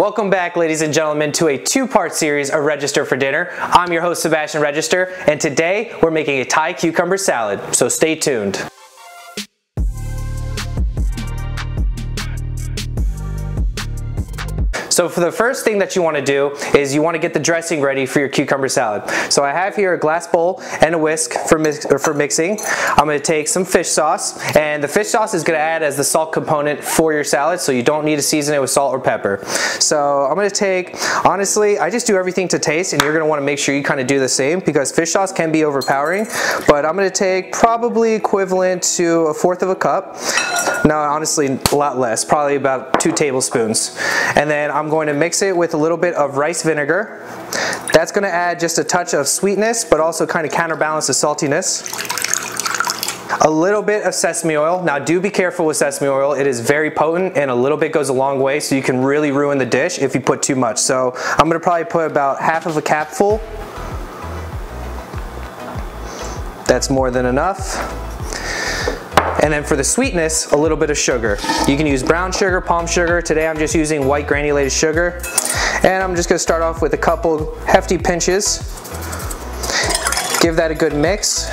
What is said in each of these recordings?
Welcome back, ladies and gentlemen, to a two-part series of Register for Dinner. I'm your host, Sebastian Register, and today we're making a Thai cucumber salad, so stay tuned. So for the first thing that you want to do is you want to get the dressing ready for your cucumber salad. So I have here a glass bowl and a whisk for mixing. I'm going to take some fish sauce, and the fish sauce is going to add as the salt component for your salad, so you don't need to season it with salt or pepper. So I'm going to take, honestly, I just do everything to taste, and you're going to want to make sure you kind of do the same because fish sauce can be overpowering, but I'm going to take probably equivalent to 1/4 of a cup. No, honestly, a lot less, probably about 2 tablespoons. And then I'm going to mix it with a little bit of rice vinegar. That's going to add just a touch of sweetness, but also kind of counterbalance the saltiness. A little bit of sesame oil. Now do be careful with sesame oil. It is very potent and a little bit goes a long way, so you can really ruin the dish if you put too much. So I'm going to probably put about 1/2 of a capful. That's more than enough. And then for the sweetness, a little bit of sugar. You can use brown sugar, palm sugar. Today I'm just using white granulated sugar. And I'm just gonna start off with a couple hefty pinches. Give that a good mix.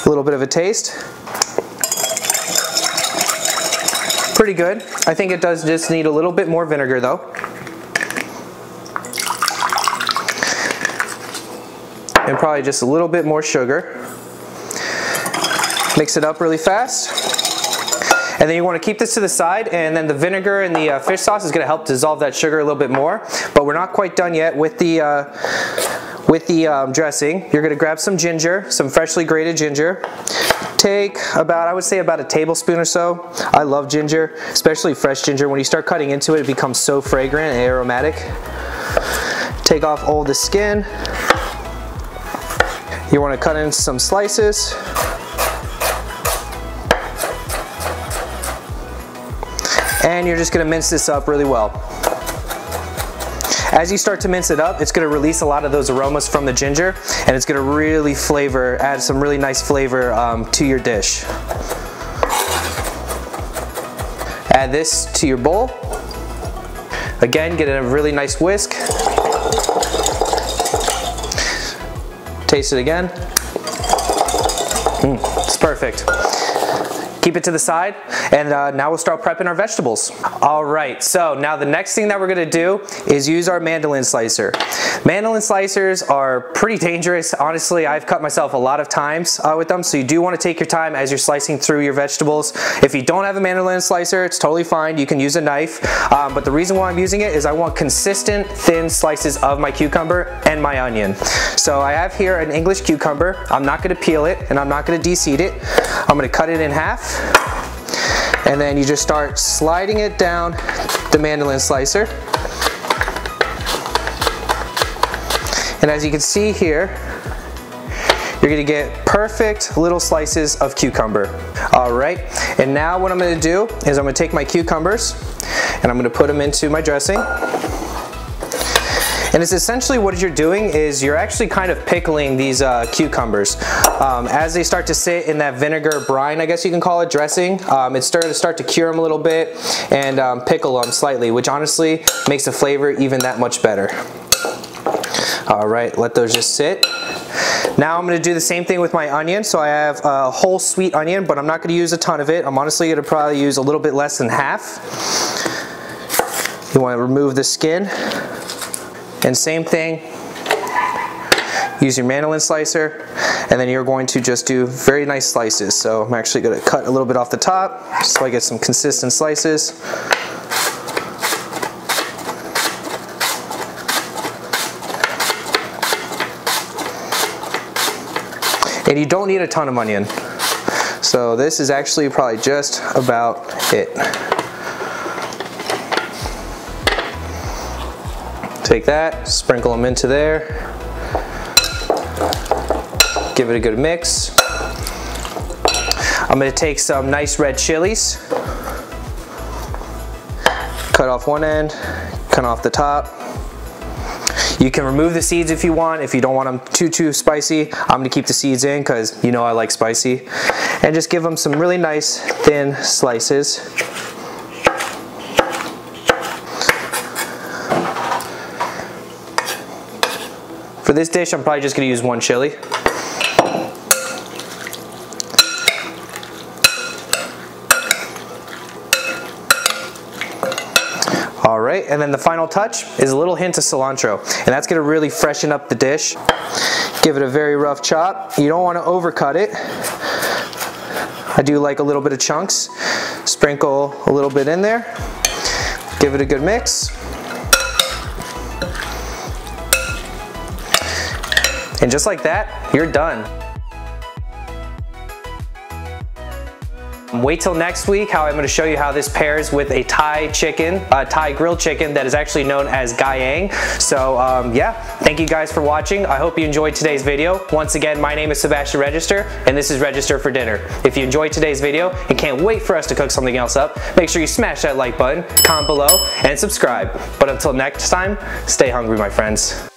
A little bit of a taste. Pretty good. I think it does just need a little bit more vinegar though. And probably just a little bit more sugar. Mix it up really fast. And then you want to keep this to the side, and then the vinegar and the fish sauce is going to help dissolve that sugar a little bit more. But we're not quite done yet with the dressing. You're going to grab some ginger, some freshly grated ginger. Take about, I would say about a tablespoon or so. I love ginger, especially fresh ginger. When you start cutting into it, it becomes so fragrant and aromatic. Take off all the skin. You want to cut into some slices. And you're just going to mince this up really well. As you start to mince it up, it's going to release a lot of those aromas from the ginger, and it's going to really add some really nice flavor to your dish. Add this to your bowl. Again, get a really nice whisk. Taste it again. It's perfect. Keep it to the side, and now we'll start prepping our vegetables. All right, so now the next thing that we're gonna do is use our mandolin slicer. Mandolin slicers are pretty dangerous. Honestly, I've cut myself a lot of times with them, so you do wanna take your time as you're slicing through your vegetables. If you don't have a mandolin slicer, it's totally fine. You can use a knife, but the reason why I'm using it is I want consistent, thin slices of my cucumber and my onion. So I have here an English cucumber. I'm not gonna peel it, and I'm not gonna de-seed it. I'm gonna cut it in half. And then you just start sliding it down the mandolin slicer. And as you can see here, you're gonna get perfect little slices of cucumber. All right, and now what I'm gonna do is I'm gonna take my cucumbers and I'm gonna put them into my dressing. And it's essentially what you're doing is you're actually kind of pickling these cucumbers. As they start to sit in that vinegar brine, I guess you can call it, dressing, it's starting to start to cure them a little bit and pickle them slightly, which honestly makes the flavor even that much better. All right, let those just sit. Now I'm gonna do the same thing with my onion. So I have a whole sweet onion, but I'm not gonna use a ton of it. I'm honestly gonna probably use a little bit less than half. You wanna remove the skin. And same thing, use your mandolin slicer, and then you're going to just do very nice slices. So I'm actually going to cut a little bit off the top so I get some consistent slices. And you don't need a ton of onion. So this is actually probably just about it. Take that, sprinkle them into there. Give it a good mix. I'm gonna take some nice red chilies. Cut off one end, cut off the top. You can remove the seeds if you want, if you don't want them too spicy. I'm gonna keep the seeds in because you know I like spicy. And just give them some really nice thin slices. For this dish, I'm probably just gonna use 1 chili. All right, and then the final touch is a little hint of cilantro, and that's gonna really freshen up the dish. Give it a very rough chop. You don't wanna overcut it. I do like a little bit of chunks. Sprinkle a little bit in there. Give it a good mix. And just like that, you're done. Wait till next week how I'm going to show you how this pairs with a Thai chicken, Thai grilled chicken that is actually known as Gai Yang. So yeah, thank you guys for watching. I hope you enjoyed today's video. Once again, my name is Sebastian Regester, and this is Regester for Dinner. If you enjoyed today's video and can't wait for us to cook something else up, make sure you smash that like button, comment below, and subscribe. But until next time, stay hungry, my friends.